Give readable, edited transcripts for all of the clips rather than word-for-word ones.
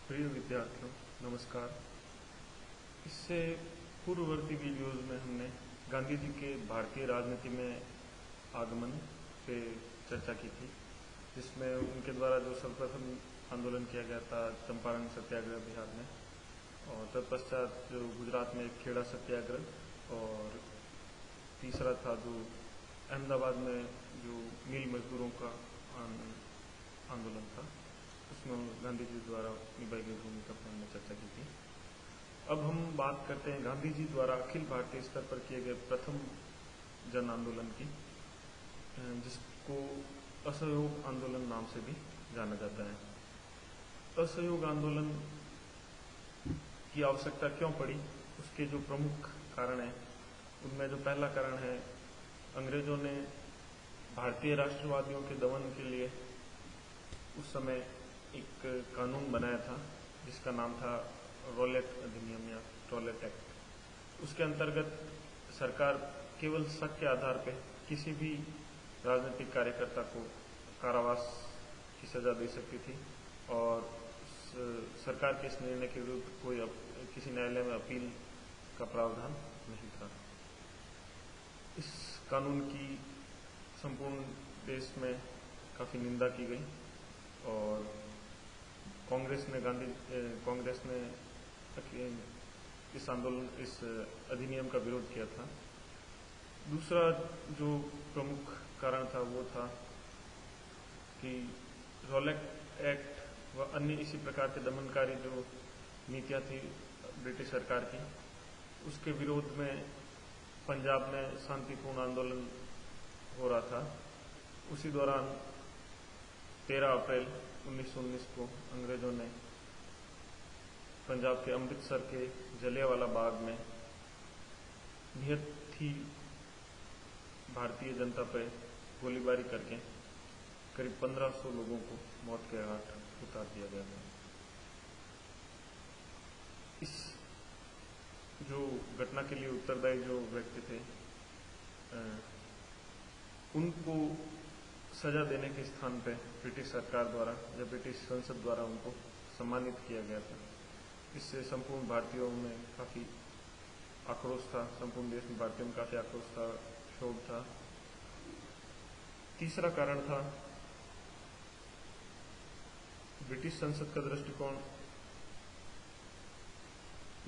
प्रिय विद्यार्थियों, नमस्कार। इससे पूर्ववर्ती वीडियोज़ में हमने गांधी जी के भारतीय राजनीति में आगमन पे चर्चा की थी, जिसमें उनके द्वारा जो सर्वप्रथम आंदोलन किया गया था चंपारण सत्याग्रह बिहार में, और तत्पश्चात जो गुजरात में एक खेड़ा सत्याग्रह, और तीसरा था जो अहमदाबाद में जो मिल मजदूरों का आंदोलन था, उसमें गांधी जी द्वारा निभाई गई भूमिका पर हमने चर्चा की थी। अब हम बात करते हैं गांधी जी द्वारा अखिल भारतीय स्तर पर किए गए प्रथम जन आंदोलन की, जिसको असहयोग आंदोलन नाम से भी जाना जाता है। असहयोग आंदोलन की आवश्यकता क्यों पड़ी, उसके जो प्रमुख कारण हैं उनमें जो पहला कारण है, अंग्रेजों ने भारतीय राष्ट्रवादियों के दमन के लिए उस समय एक कानून बनाया था जिसका नाम था रॉलेट अधिनियम या रॉलेट एक्ट। उसके अंतर्गत सरकार केवल शक के आधार पर किसी भी राजनीतिक कार्यकर्ता को कारावास की सजा दे सकती थी, और सरकार के इस निर्णय के विरुद्ध किसी न्यायालय में अपील का प्रावधान नहीं था। इस कानून की संपूर्ण देश में काफ़ी निंदा की गई, और कांग्रेस ने इस अधिनियम का विरोध किया था। दूसरा जो प्रमुख कारण था वो था कि रॉलेट एक्ट व अन्य इसी प्रकार के दमनकारी जो नीतियां थी ब्रिटिश सरकार की, उसके विरोध में पंजाब में शांतिपूर्ण आंदोलन हो रहा था। उसी दौरान 13 अप्रैल 1919 को अंग्रेजों ने पंजाब के अमृतसर के जलियांवाला बाग में नियत थी भारतीय जनता पर गोलीबारी करके करीब 1500 लोगों को मौत के घाट उतार दिया गया था। इस जो घटना के लिए उत्तरदायी जो व्यक्ति थे, उनको सजा देने के स्थान पे ब्रिटिश सरकार द्वारा या ब्रिटिश संसद द्वारा उनको सम्मानित किया गया था। इससे संपूर्ण भारतीयों में काफ़ी आक्रोश था, संपूर्ण देश में भारतीयों में काफ़ी आक्रोश था, क्षोभ था। तीसरा कारण था ब्रिटिश संसद का दृष्टिकोण,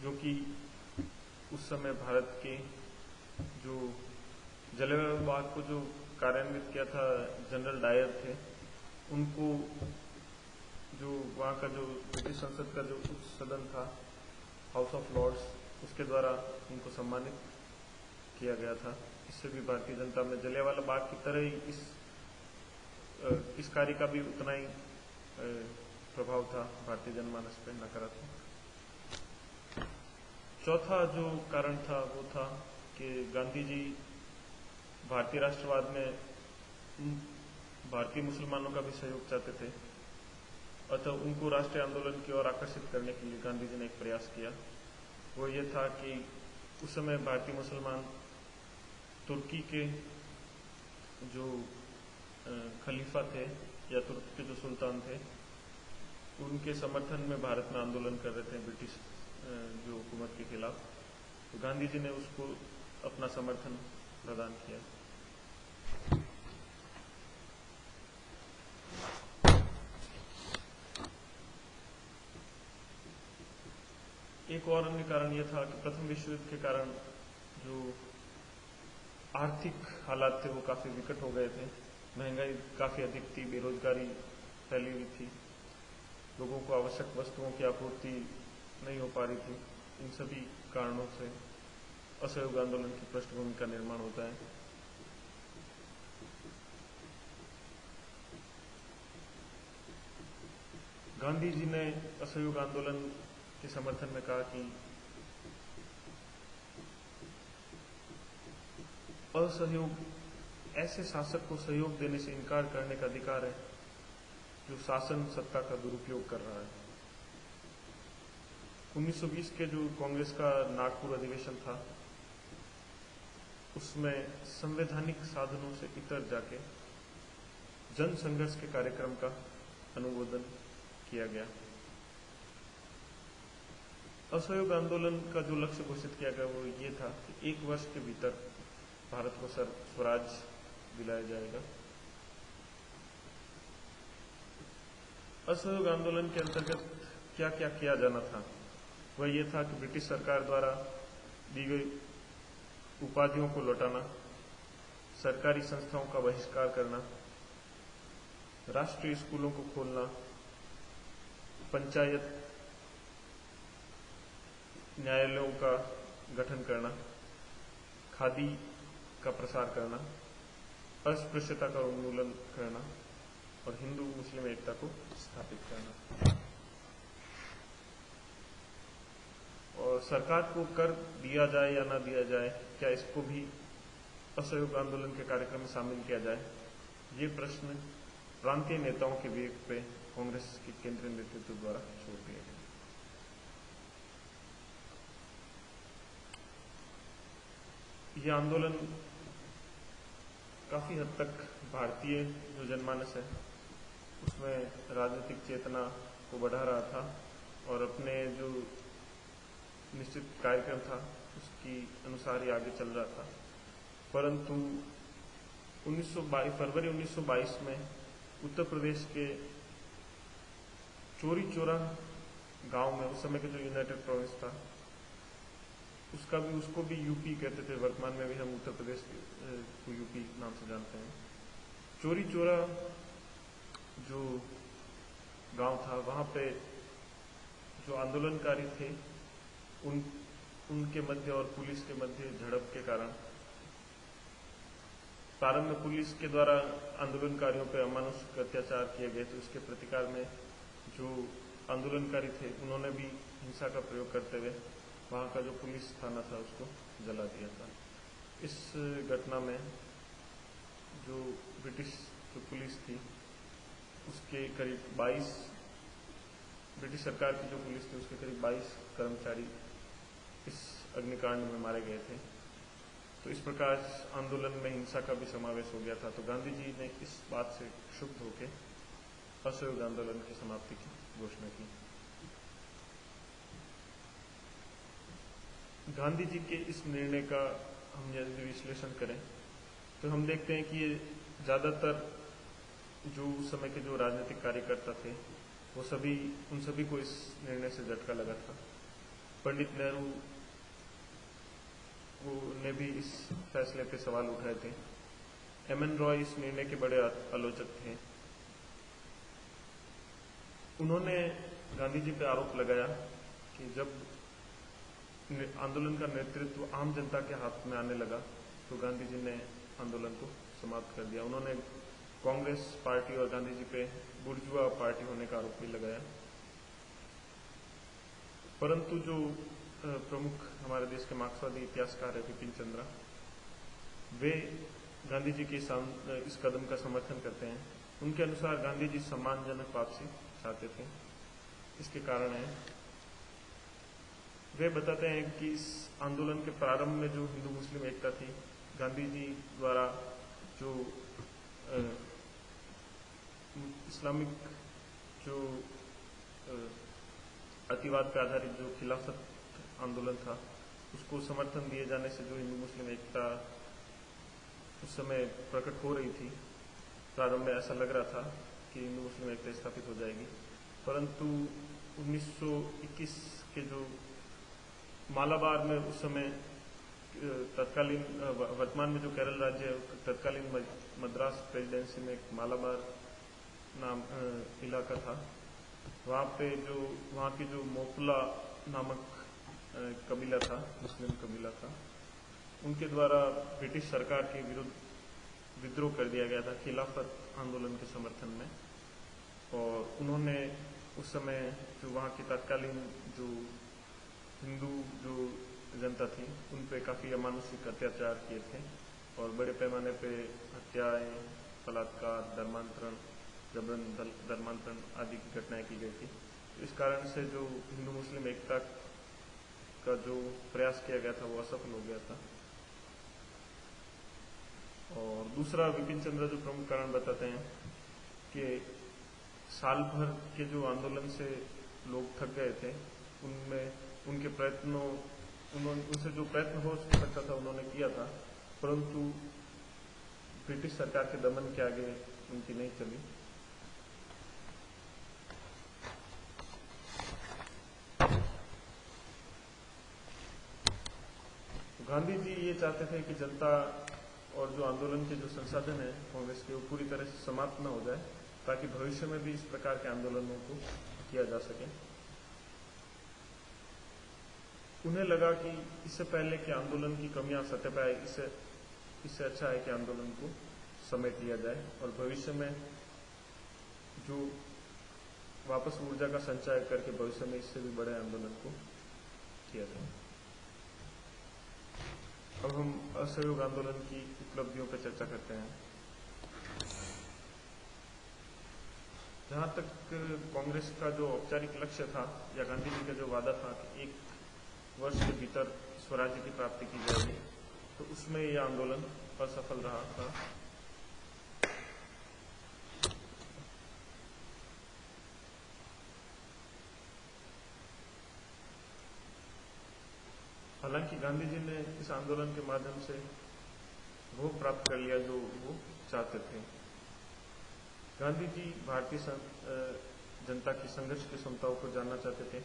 जो कि उस समय भारत के जो जलियांवाला बाग को जो कार्यान्वित किया था जनरल डायर थे, उनको जो वहाँ का जो ब्रिटिश संसद का जो उच्च सदन था हाउस ऑफ लॉर्ड्स, उसके द्वारा उनको सम्मानित किया गया था। इससे भी भारतीय जनता में जलियांवाला बाग की तरह ही इस कार्य का भी उतना ही प्रभाव था भारतीय जनमानस पर नकारात्मक। चौथा जो कारण था वो था कि गांधी जी भारतीय राष्ट्रवाद में भारतीय मुसलमानों का भी सहयोग चाहते थे, अतः उनको राष्ट्रीय आंदोलन की ओर आकर्षित करने के लिए गांधी जी ने एक प्रयास किया। वो ये था कि उस समय भारतीय मुसलमान तुर्की के जो खलीफा थे या तुर्की के जो सुल्तान थे, उनके समर्थन में भारत में आंदोलन कर रहे थे ब्रिटिश जो हुकूमत के खिलाफ। तो गांधी जी ने उसको अपना समर्थन प्रदान किया। एक और अन्य कारण यह था कि प्रथम विश्व युद्ध के कारण जो आर्थिक हालात थे वो काफ़ी विकट हो गए थे। महंगाई काफ़ी अधिक थी, बेरोजगारी फैली हुई थी, लोगों को आवश्यक वस्तुओं की आपूर्ति नहीं हो पा रही थी। इन सभी कारणों से असहयोग आंदोलन की पृष्ठभूमि का निर्माण होता है। गांधी जी ने असहयोग आंदोलन के समर्थन में कहा कि असहयोग ऐसे शासक को सहयोग देने से इनकार करने का अधिकार है जो शासन सत्ता का दुरुपयोग कर रहा है। 1920 के जो कांग्रेस का नागपुर अधिवेशन था, उसमें संवैधानिक साधनों से इतर जाके जन संघर्ष के कार्यक्रम का अनुमोदन किया गया। असहयोग आंदोलन का जो लक्ष्य घोषित किया गया वो ये था कि 1 वर्ष के भीतर भारत को स्वराज दिलाया जाएगा। असहयोग आंदोलन के अंतर्गत क्या क्या किया जाना था वह ये था कि ब्रिटिश सरकार द्वारा दी गई उपाधियों को लौटाना, सरकारी संस्थाओं का बहिष्कार करना, राष्ट्रीय स्कूलों को खोलना, पंचायत न्यायालयों का गठन करना, खादी का प्रसार करना, अस्पृश्यता का उन्मूलन करना और हिंदू मुस्लिम एकता को स्थापित करना। और सरकार को कर दिया जाए या ना दिया जाए, क्या इसको भी असहयोग आंदोलन के कार्यक्रम में शामिल किया जाए, ये प्रश्न प्रांतीय नेताओं के विवेक पे कांग्रेस के केंद्रीय नेतृत्व द्वारा छोड़ दिया गया। यह आंदोलन काफी हद तक भारतीय जो जनमानस है उसमें राजनीतिक चेतना को बढ़ा रहा था और अपने जो निश्चित कार्यक्रम था उसकी अनुसार ही आगे चल रहा था। परंतु फरवरी 1922 में उत्तर प्रदेश के चोरी चोरा गांव में, उस समय के जो यूनाइटेड प्रोविंस था उसको भी यूपी कहते थे, वर्तमान में भी हम उत्तर प्रदेश को यूपी नाम से जानते हैं। चोरी चोरा जो गांव था वहां पे जो आंदोलनकारी थे उनके मध्य और पुलिस के मध्य झड़प के कारण प्रारंभ में पुलिस के द्वारा आंदोलनकारियों पर अमानुषिक अत्याचार किए गए, तो उसके प्रतिकार में जो आंदोलनकारी थे उन्होंने भी हिंसा का प्रयोग करते हुए वहां का जो पुलिस थाना था उसको जला दिया था। इस घटना में जो ब्रिटिश जो पुलिस थी उसके करीब 22, ब्रिटिश सरकार की जो पुलिस थी उसके करीब 22 कर्मचारी इस अग्निकांड में मारे गए थे। तो इस प्रकार आंदोलन में हिंसा का भी समावेश हो गया था। तो गांधी जी ने इस बात से क्षुब्ध होकर असहयोग आंदोलन की समाप्ति की घोषणा की। गांधी जी के इस निर्णय का हम यदि विश्लेषण करें तो हम देखते हैं कि ये ज्यादातर जो उस समय के जो राजनीतिक कार्यकर्ता थे वो उन सभी को इस निर्णय से झटका लगा था। पंडित नेहरू ने भी इस फैसले पे सवाल उठाए थे। एमएन रॉय इस निर्णय के बड़े आलोचक थे। उन्होंने गांधी जी पे आरोप लगाया कि जब आंदोलन का नेतृत्व आम जनता के हाथ में आने लगा तो गांधी जी ने आंदोलन को समाप्त कर दिया। उन्होंने कांग्रेस पार्टी और गांधी जी पे बुर्जुआ पार्टी होने का आरोप भी लगाया। परंतु जो प्रमुख हमारे देश के मार्क्सवादी इतिहासकार है विपिन चंद्रा, वे गांधी जी के इस कदम का समर्थन करते हैं। उनके अनुसार गांधी जी सम्मानजनक वापसी चाहते थे। इसके कारण है, वे बताते हैं कि इस आंदोलन के प्रारंभ में जो हिंदू मुस्लिम एकता थी, गांधी जी द्वारा जो इस्लामिक जो अतिवाद पर आधारित जो खिलाफत आंदोलन था उसको समर्थन दिए जाने से जो हिंदू मुस्लिम एकता उस समय प्रकट हो रही थी, प्रारंभ में ऐसा लग रहा था कि हिंदू मुस्लिम एकता स्थापित हो जाएगी। परंतु 1921 के जो मालाबार में उस समय तत्कालीन वर्तमान में जो केरल राज्य है, तत्कालीन मद्रास प्रेसिडेंसी में एक मालाबार नाम इलाका था। वहाँ की जो मोपुला नामक कबीला था, मुस्लिम कबीला था, उनके द्वारा ब्रिटिश सरकार के विरुद्ध विद्रोह कर दिया गया था खिलाफत आंदोलन के समर्थन में। और उन्होंने उस समय जो वहाँ की तत्कालीन जो हिंदू जो जनता थी उन पे काफी अमानुषिक अत्याचार किए थे और बड़े पैमाने पे हत्याएं, बलात्कार, धर्मांतरण, जबरन धर्मांतरण आदि की घटनाएं की गई थी। इस कारण से जो हिंदू मुस्लिम एकता का जो प्रयास किया गया था वो असफल हो गया था। और दूसरा विपिन चंद्र जो प्रमुख कारण बताते हैं कि साल भर के जो आंदोलन से लोग थक गए थे, उनमें उनके प्रयत्नों उनसे जो प्रयत्न हो सकता था उन्होंने किया था, परंतु ब्रिटिश सरकार के दमन के आगे उनकी नहीं चली। गांधी जी ये चाहते थे कि जनता और जो आंदोलन के जो संसाधन है कांग्रेस के, वो पूरी तरह से समाप्त न हो जाए, ताकि भविष्य में भी इस प्रकार के आंदोलनों को किया जा सके। उन्हें लगा कि इससे पहले कि आंदोलन की कमियां सत्य पर आए, इससे अच्छा है कि आंदोलन को समेट लिया जाए और भविष्य में जो वापस ऊर्जा का संचय करके भविष्य में इससे भी बड़े आंदोलन को किया जाए। अब हम असहयोग आंदोलन की उपलब्धियों पर चर्चा करते हैं। जहां तक कांग्रेस का जो औपचारिक लक्ष्य था या गांधी जी का जो वादा था कि 1 वर्ष के भीतर स्वराज्य की प्राप्ति की जाएगी, तो उसमें यह आंदोलन असफल रहा था। हालांकि गांधी जी ने इस आंदोलन के माध्यम से वो प्राप्त कर लिया जो वो चाहते थे। गांधी जी भारतीय जनता की संघर्ष की क्षमताओं को जानना चाहते थे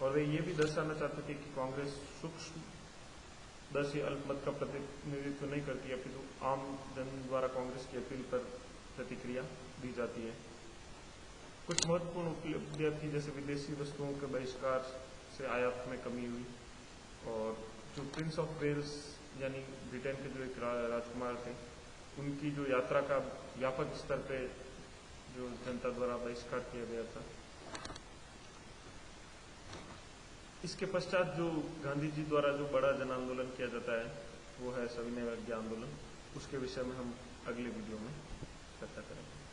और वे ये भी दर्शाना चाहते थे कि कांग्रेस सूक्ष्मदर्शी अल्पमत का प्रतिनिधित्व नहीं करती, अपितु आम जन द्वारा कांग्रेस की अपील पर प्रतिक्रिया दी जाती है। कुछ महत्वपूर्ण उपलब्धियां थी, जैसे विदेशी वस्तुओं के बहिष्कार से आयात में कमी हुई और जो प्रिंस ऑफ वेल्स यानी ब्रिटेन के जो एक राजकुमार थे, उनकी जो यात्रा का व्यापक स्तर पे जो जनता द्वारा बहिष्कार किया गया था। इसके पश्चात जो गांधी जी द्वारा जो बड़ा जन आंदोलन किया जाता है वो है सविनय अवज्ञा आंदोलन। उसके विषय में हम अगले वीडियो में चर्चा करेंगे।